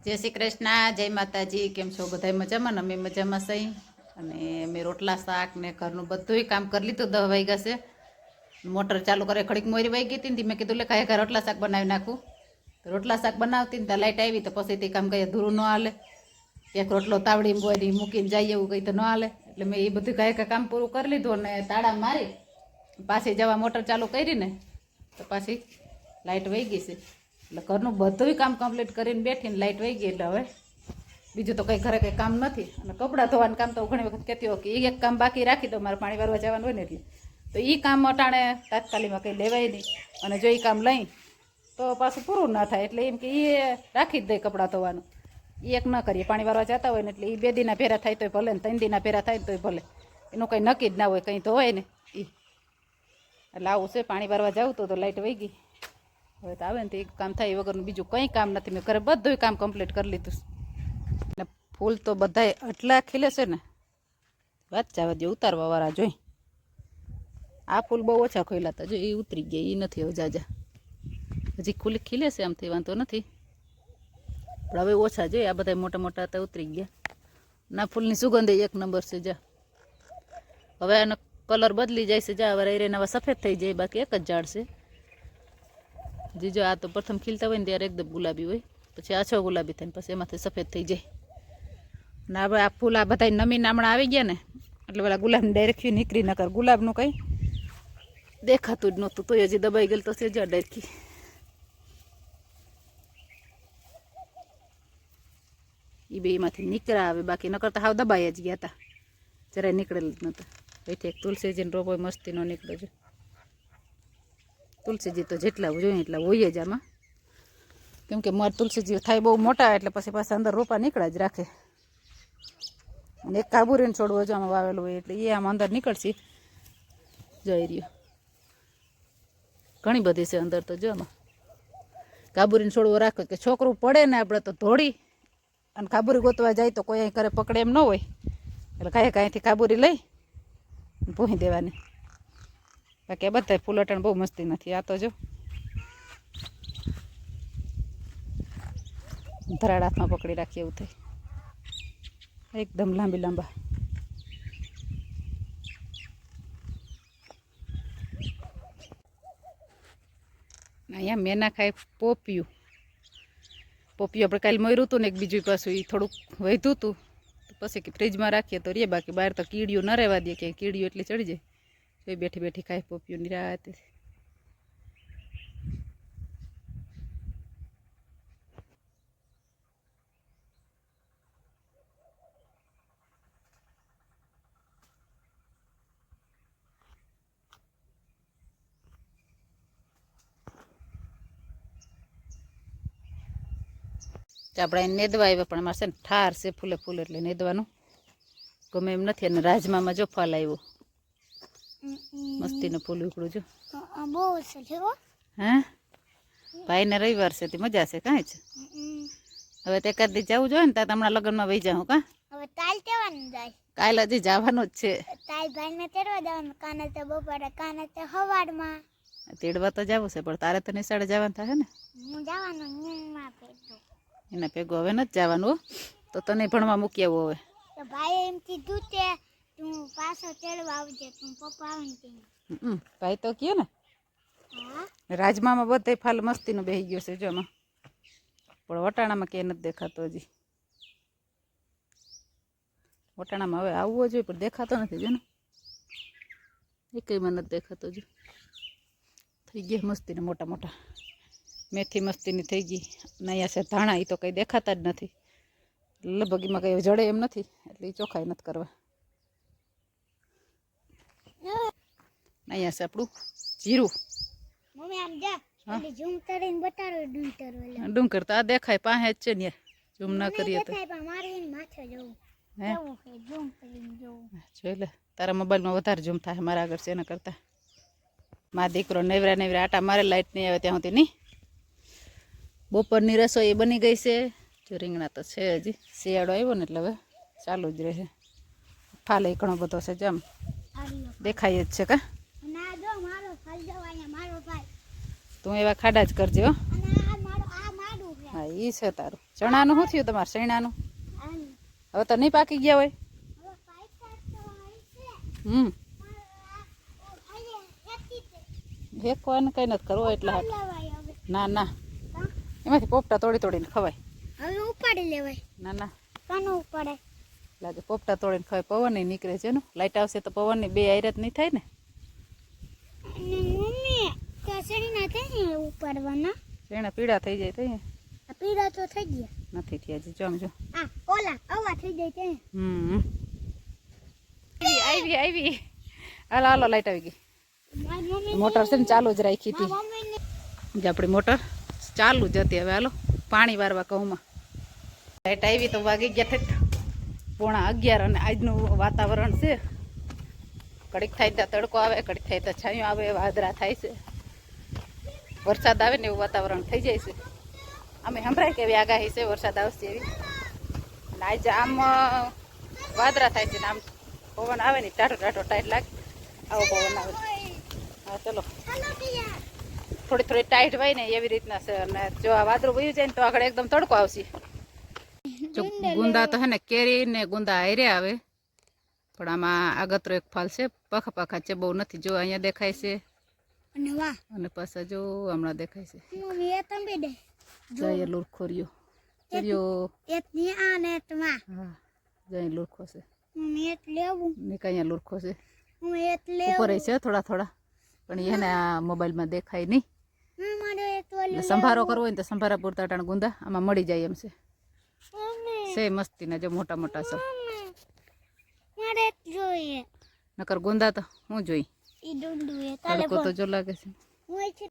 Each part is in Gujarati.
જય શ્રી કૃષ્ણ, જય માતાજી. કેમ છો બધા? મજામાં ને? અમે મજામાં સહી. અને મેં રોટલા શાક ને ઘરનું બધું કામ કરી લીધું. 10 વાગ્યા છે. મોટર ચાલુ કરે ઘડીક મોરી વાઈ ગઈ હતી ને મેં કીધું લે કાંઈ રોટલા શાક બનાવી નાખું. રોટલા શાક બનાવતી ને ત્યાં લાઈટ આવી તો પછી તે કામ કહીએ ધૂરું ન હાલે. ક્યાંક રોટલો તાવડી બોરી મૂકીને જાય એવું કંઈ તો ન હાલે. એટલે મેં એ બધું કાંઈ કામ પૂરું કરી લીધું અને તાળા મારી પાછી જવા મોટર ચાલુ કરીને તો પાછી લાઈટ વહી ગઈ છે. એટલે ઘરનું બધું કામ કમ્પ્લીટ કરીને બેઠીને લાઈટ વહી ગઈ. એટલે હવે બીજું તો કંઈ ઘરે કંઈ કામ નથી. અને કપડાં ધોવાનું કામ તો ઘણી વખત કહેતી હોય કે એક કામ બાકી રાખી દો, મારે પાણી વારવા જવાનું હોય ને એટલે તો એ કામ અટાણે તાત્કાલિકમાં કંઈ લેવાય નહીં. અને જો એ કામ લઈ તો પાછું પૂરું ના થાય. એટલે એમ કે એ રાખી જ દે કપડાં ધોવાનું. એ એક ન કરીએ. પાણી વારવા જતા હોય ને એટલે એ 2 દીના ભેરા થાય તોય ભલે ને 3 દીના ભેરા થાય તોય ભલે. એનું કંઈ નક્કી જ ના હોય, કંઈ ધોવાય ને એ. એટલે આવું છે. પાણી વારવા જાઉં તો લાઈટ વહી ગઈ. હવે તો આવે ને તો એક કામ થાય વગરનું બીજું કંઈ કામ નથી. મેં ઘરે બધું કામ કમ્પ્લીટ કરી લીધું. ને ફૂલ તો બધાય એટલા ખીલે છે ને વાત જવા દે. ઉતારવા વાળા જોઈ આ ફૂલ બહુ ઓછા ખોલ્યા હતા. જો એ ઉતરી ગયા, એ નથી હવે જાજા. હજી ખુલ્લી ખીલે છે, આમથી વાંધો નથી. પણ હવે ઓછા જોઈએ. આ બધા મોટા મોટા હતા ઉતરી ગયા. ના ફૂલની સુગંધ એક નંબર છે. જા હવે આનો કલર બદલી જાય છે. જા હવે રેને હવે સફેદ થઈ જાય. બાકી એક જ ઝાડ છે. જીજો આ તો પ્રથમ ખીલતા હોય ને ત્યારે એકદમ ગુલાબી હોય, પછી આછો ગુલાબી થાય પછી એમાંથી સફેદ થઈ જાય. ને હવે આ ફૂલ આ બધા નમી નામણા આવી ગયા ને એટલે પેલા ગુલાબની ડાયરેક્ટ નીકળી ન કર. ગુલાબનું કંઈ દેખાતું જ નહોતું. તોય હજી દબાઈ ગયેલ તો છે જ ડાયરેક્ટ. એ બેમાંથી નીકળ્યા આવે. બાકી ન કરતા હાવ દબાઈ જ ગયા હતા. જરાય નીકળેલ જ નહોતા. એથી એક તુલસીજીનો રોપો મસ્તીનો નીકળે છે. તુલસીજી તો જેટલા જોઈએ એટલા હોય જ આમાં. કેમ કે મારે તુલસીજી થાય બહુ મોટા એટલે પછી પાછા અંદર રોપા નીકળ્યા જ રાખે. અને એક કાબુરીને છોડવો જો આમાં વાવેલું હોય એટલે એ આમાં અંદર નીકળશે. જઈ રહ્યો ઘણી બધી છે અંદર તો. જો આમાં કાબુરીને છોડવો રાખો કે છોકરું પડે ને આપણે તો ધોળી અને કાબુરી ગોતવા જાય તો કોઈ અહીં કરે પકડે એમ ન હોય. એટલે કાંઈથી કાબુરી લઈ ભૂહી દેવાની. બાકી આ બધા ફૂલટણ બહુ મસ્તી નથી. આ તો જો ધરાડ હાથમાં પકડી રાખીએ એવું થાય. એકદમ લાંબી લાંબા. અહીંયા મેના ખાય પોપિયું. પોપિયું આપણે કાલે મર્યું હતું ને એક બીજું પાછું એ થોડુંક વધ્યું હતું. પછી કે ફ્રીજમાં રાખીએ તો રે. બાકી બહાર તો કીડીયું ન રહેવા દે. કે કીડીયું એટલી ચડી જાય. તો એ બેઠી બેઠી ખાય પોપિયું નિરાતે. આપણે અહીં નેદવા આવ્યા પણ અમારે છે ને ઠાર છે ફૂલે ફૂલ એટલે નેદવાનું ગમે એમ નથી. અને રાજમામાં જો ફાલ આવ્યો મસ્તીનું ફૂલ ઉકળું જો. હા ભાઈને રવિવાર છે તે મજા છે. કાંઈ છે હવે તે એકાદ દી જવું જોઈએ ને ત્યાં હમણાં લગ્નમાં વહી જાઉં. કાં હવે તાલ તેવાનું જાય. કાલે હજી જવાનું જ છે. તાલ ભાઈને તેડવા જવાનું. કાને તો બપોરે, કાને તો સવારમાં. તેડવા તો જવું છે પણ તારે તો નિશાળે જવાનું થાય ને. હું જવાનું નીમાં પેટું એના ભેગું હવે નથી જવાનું. તો તને ભણવા મૂકી આવું હવે. તો ભાઈ એમ કીધું તે તું પાછો તેડવા આવજે. તું પપ્પા આવે ને ભાઈ તો કયો ને. હા રાજમામાં બધે ફાલ મસ્તીનું બેસી ગયો છે જો આમાં. પણ વટાણામાં ક્યાંય નથી દેખાતો હજી. વટાણામાં હવે આવવો જોઈએ પણ દેખાતો નથી. જો ને એકમાં નથી દેખાતો. જો થઈ ગયા મસ્તીને મોટા મોટા. મેથી મસ્તીની થઈ ગઈ. અને અહીંયા છે ધાણા. એ તો કંઈ દેખાતા જ નથી. લગભગીમાં કંઈ જડે એમ નથી એટલે એ ચોખાઈ નથી કરવા. અહીંયા છે આપણું જીરું. મમ્મી આમ જા. એટલે ઝૂમ કરીને બતાડો ડુંટર ઓલે. ડુંગર તો આ દેખાય પાસે જ છે ને. ઝૂમ ના કરીએ તો દેખાય પણ મારે એને માથે જવું. હે કેવું છે ઝૂમ કરીને જોવું. જોઈ લે તારા મોબાઈલમાં વધારે ઝૂમ થાય મારા આગળ છે એના કરતાં. મારા દીકરો નેવરા નેવરા આટા મારે લાઈટ નહીં આવે ત્યાં સુધી નહીં. બપોરની રસોઈ બની ગઈ છે. જો રીંગણા તો છે હજી. શિયાળો આવ્યો ને એટલે હવે ચાલુ જ રહે. ફાલે ઘણો બધો છે. જમ દેખાય જ છે. કા ના જો મારો ફાલ જો અહીંયા મારો ભાઈ. તું એવા ખાડા જ કરજે હો. અને આ મારો આ માડું છે. હા ઈ છે તારું. ચણાનું શું થયું તમારે શેણાનું? આનું. હવે તો નહીં પાકી ગયા હોય. હવે પાયકા તો હશે. હમ હેતી તે. હેકવાનું કઈ નથી કરવું એટલે હાટ. લેવાય હવે. ના ના હા? એમાંથી પોપટા તોડી તોડીને ખવાય. હવે ઉપાડી લેવાય. ના ના કાનો ઉપાડે. લાગે પોપટા તોડીને ખવાય. પવન નીકળે છે ને લાઈટ આવશે તો પવનની બે આયરત નહીં થાય ને. અને મમ્મી તો શેના થઈ ને ઉપાડવાના. શેણા પીળા થઈ જાય તો આ પીડા તો થઈ ગયા. નથી થયા હજી જમજો. આ ઓલા આવા થઈ જાય છે. આવી આવી હાલો હાલો લાઈટ આવી ગઈ. મારી મમ્મી મોટર છે ને ચાલુ જ રાખી હતી. મમ્મીને જે આપણી મોટર ચાલુ જ હતી. હવે હાલો પાણી વારવા કહુંમાં. લાઈટ આવી તો વાગી ગયા ઠેઠ 11:30 અને આજનું વાતાવરણ છે. ઘડીક થાય ત્યાં તડકો આવે, ઘડીક થાય તો છાંયો આવે, વાદળા થાય છે, વરસાદ આવે ને એવું વાતાવરણ થઈ જાય છે. અમે સંભળાય કે એવી આગાહી છે વરસાદ આવશે એવી. અને આજે આમ વાદળા થાય છે ને આમ પવન આવે ને ટાઢો ટાઢો ટાઈટ લાગે આવો પવન આવે. હા ચલો ચાલો ટીયા. થોડી થોડી ટાઈટ હોય ને એવી રીતના છે. અને જો આ વાદળું વયું જાય ને તો આગળ એકદમ તડકો આવશે. જો ગુંદા તો હે ને કેરી ને ગુંદા હારે આવે, પણ આમાં આગતરો એક ફાલ છે, પાખા પાખા છે, બહુ નથી. જો અહીંયા દેખાય છે અને વાહ અને પાછા જો હમણાં દેખાય છે. મમ્મી એ તમે દે. જય લુરખોરિયો ચર્યો. એક ની આ ને એક માં. હા જય લુરખો છે મમ્મી એક લેવું. ને કઈ લુરખો છે મમ્મી એક લેવું. ઉપર છે થોડા થોડા, પણ એને આ મોબાઈલમાં દેખાય નહીં. મારો એક એટલે ઓલું સંભારો કરવો હોય ને તો સંભારા પૂરતા ટાણ ગુંદા આમાં મળી જાય એમ છે. મમ્મી છે મસ્તીના જો મોટા મોટા છે. મારે એક જોઈએ. નકર ગુંદા તો હું જોઈ ઈ ડુંડુ એ તાલે તડકો તો જો લાગે છે. હોય છે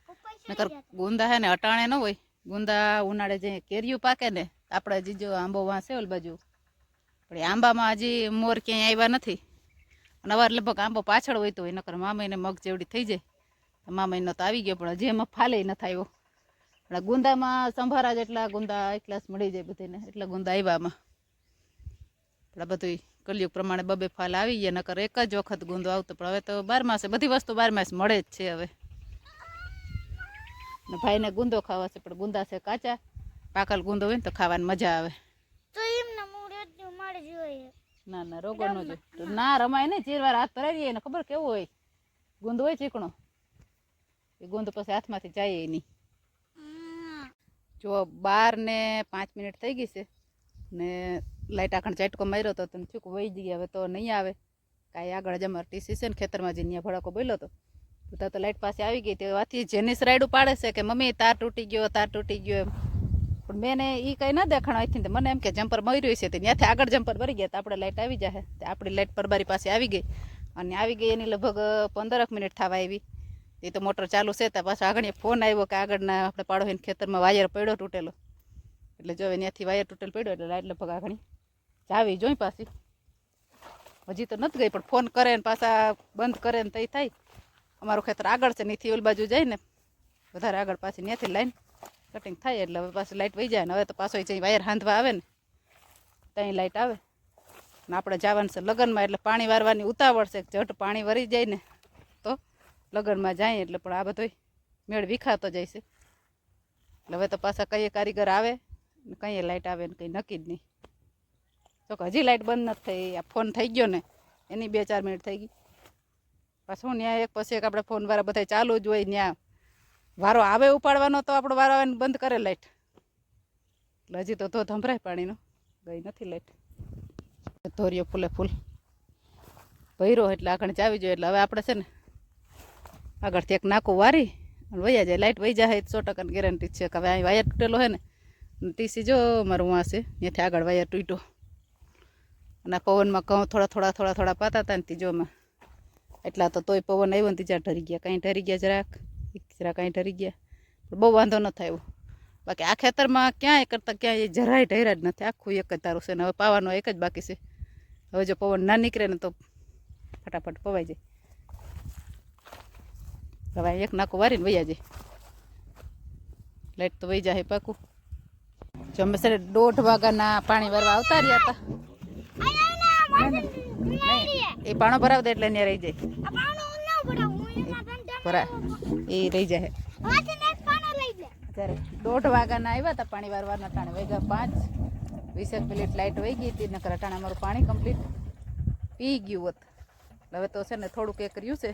પપ્પા છે. નકર ગુંદા હે ને અટાણે ન હોય. ગુંદા ઉનાળે જે કેરીયું પાકે ને આપણે હજી જો આંબો વાંસે ઓલ બાજુ, પણ એ આંબામાં હજી મોર ક્યાંય આવ્યા નથી. અને અવાર લગભગ આંબો પાછળ હોય તો હોય. નકર મામાઈને મગ જેવડી થઈ જાય તો મામાઈનો તો આવી ગયો, પણ હજી એમાં ફાલે નથી આવ્યો. પણ ગુંદામાં સંભારા જેટલા ગુંદા એક ગ્લાસ મળી જાય બધાને, એટલે ગુંદા આવ્યા આમાં. પણ આ બધું કલયુગ પ્રમાણે બબે ફાલ આવી ગયા. નકર એક જ વખત ગુંદો આવતો, પણ હવે તો 12 માસે બધી વસ્તુ 12 માસ મળે જ છે હવે. ને ભાઈને ગુંદો ખાવા છે, પણ ગુંદા છે કાચા. પાકલ ગુંદો હોય ને તો ખાવાની મજા આવે. તો એમને મોરે જ મારે જોઈએ. ના ના રોગો નો જોઈએ. ના રમાય ને ચીરવાર હાથ ભરાઈ એને ખબર કેવું હોય. ગુંદ હોય ચીકણો, એ ગુંદ પછી હાથમાંથી જાય નહીં. જો 12 ને 5 મિનિટ થઈ ગઈ છે ને લાઈટ આખણ ચાટકો માર્યો હતો તો ચૂક વહી ગઈ. હવે તો નહીં આવે કાંઈ. આગળ જ અમારે ટીસી છે ને ખેતરમાં જઈને ત્યાં ભડાકો બોલ્યો હતો તો લાઈટ પાસે આવી ગઈ. તે વાથી જેનિસ રાયડું પાડે છે કે મમ્મી તાર તૂટી ગયો, તાર તૂટી ગયો એમ. પણ મેં એ કંઈ ના દેખાણો અહીંથી. મને એમ કે જમ્પર મર્યું છે તે ત્યાંથી આગળ જમ્પર ભરી ગયા તો આપણે લાઈટ આવી જાય. તે આપણી લાઈટ પરબારી પાસે આવી ગઈ અને આવી ગઈ એની લગભગ 15 મિનિટ થવા આવી. એ તો મોટર ચાલુ છે ત્યાં પાછો આગળ ફોન આવ્યો કે આગળના આપણે પાડોશીના ખેતરમાં વાયર પડ્યો તૂટેલો. એટલે જો ત્યાંથી વાયર તૂટેલ પડ્યો એટલે લાઈટ લગભગ આગળ જાવી જોઈ પાછી. હજી તો નથી ગઈ, પણ ફોન કરે ને પાછા બંધ કરે ને તઈ થાય. અમારું ખેતર આગળ છે નીથી ઓલ બાજુ જાય ને વધારે આગળ, પાછી ત્યાંથી લાઈન કટિંગ થાય એટલે હવે પાછી લાઈટ વહી જાય. ને હવે તો પાછો જઈ વાયર હાંધવા આવે ને ત્યાં લાઈટ આવે ને આપણે જવાનું છે લગ્નમાં. એટલે પાણી વારવાની ઉતાવળ છે. જટ પાણી વરી જાય ને તો લગ્નમાં જાય. એટલે પણ આ બધો મેળ વિખાતો જાય છે. એટલે હવે તો પાછા કઈ કારીગર આવે ને કઈ લાઈટ આવે ને કંઈ નક્કી જ નહીં. તો હજી લાઈટ બંધ નથી થઈ. આ ફોન થઈ ગયો ને એની 2-4 મિનિટ થઈ ગઈ. પાછું ત્યાં એક પછી એક આપણે ફોનવાળા બધા ચાલુ જ હોય. ત્યાં વારો આવે ઉપાડવાનો તો આપણો વારો આવે બંધ કરે લાઈટ. એટલે હજી તો ધોધ સંભળાય પાણીનો. ગઈ નથી લાઈટ. ધોરિયો ફૂલે ફૂલ ભર્યો એટલે આગળ ચાવી જોઈએ. એટલે હવે આપણે છે ને આગળથી એક નાકું વારી અને વયા જાય. લાઈટ વહી જાય 100% ગેરંટી છે કે હવે અહીં વાયર તૂટેલો હોય ને ટીસી જો મારું વાં છે ત્યાંથી આગળ વાયર તૂટ્યો. અને પવનમાં ઘઉં થોડા પાતા હતા ને ત્રીજોમાં એટલા તો તોય પવન આવ્યો ને ત્રીજા ઢરી ગયા. કાંઈ ઢરી ગયા જરાક કાંઈ ઢરી ગયા, પણ બહુ વાંધો ન થયો. બાકી આ ખેતરમાં ક્યાંય કરતાં ક્યાંય જરાય ઢર્યા જ નથી. આખું એક જ તારું છે ને હવે પાવાનો એક જ બાકી છે. હવે જો પવન ના નીકળે ને તો ફટાફટ પવાઈ જાય. હવે એક નાકું વારીને વયા જાય. લાઈટ તો વહી જાય પાકું. જો અમે સર 1:30 વાગ્યાના પાણી વારવા આવતા રહ્યા હતા. એ પાણો ભરાવ દે એટલે ત્યાં રહી જાય. ભરા એ રહી જાય. 1:30 વાગ્યાના આવ્યા હતા પાણી વારવાના. ટાણે વાગ્યા 5 20 મિનિટ લાઇટ વહી ગઈ હતી. નકર ટાણે અમારું પાણી કમ્પ્લીટ પી ગયું હોત. હવે તો છે ને થોડુંક એક રહ્યું છે,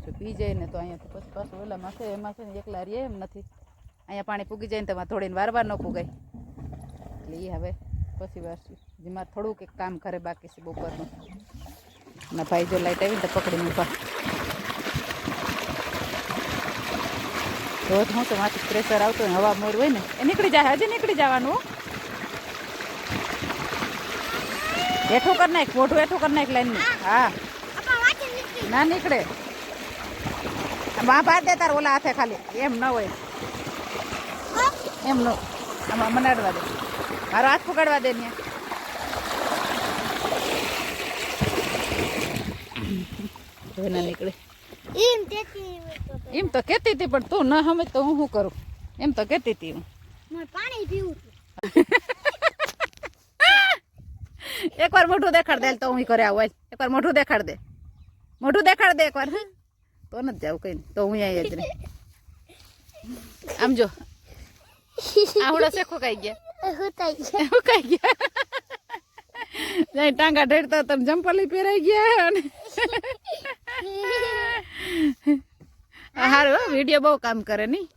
જો પી જાય ને તો અહીંયા પછી પાછું ઓલામાં છે, એમાં છે ને એકલા રહીએ એમ નથી. અહીંયા પાણી પૂગી જાય ને તેમાં થોડીને વારવાર ન પૂગાય, એટલે એ હવે પછી વારશું. જેમાં થોડુંક એક કામ કરે બાકી છે બપોરનું. ના ભાઈ જો લાઈટ આવી ને તો પકડીને ઊભા. રોજ હું તો માથું પ્રેશર આવતું હોય, હવા મોર હોય ને એ નીકળી જાય. હજી નીકળી જવાનું. હેઠું કરી નાખ, મોઢું હેઠું કરી નાખ લાઈનની. હા ના નીકળે. માં ભાત દે તાર ઓલા હાથે ખાલી, એમ ન હોય, એમ ન. આમાં મનાડવા દે, મારો હાથ પકડવા દે ને. ના નીકળે એમ તો કહેતી હતી, પણ તું ન સમજ તો હું શું કરું? એમ તો કહેતી હતી હું. પાણી પીવું. એકવાર મોઢું દેખાડ દે તો હું કરે આવું. એકવાર મોઢું દેખાડ દે, મોઢું દેખાડ દે એકવાર. તો નથી જાવ કઈ, તો હું અહીંયા જ રહી. આમ જો આવડા છે ખોકાઈ ગયા, ખોકાઈ ગયા. જાય ટાંગા ઢેરતા તને જંપલી પહેરાઈ ગયા. અને સારું વિડીયો બહુ કામ કરે નહીં.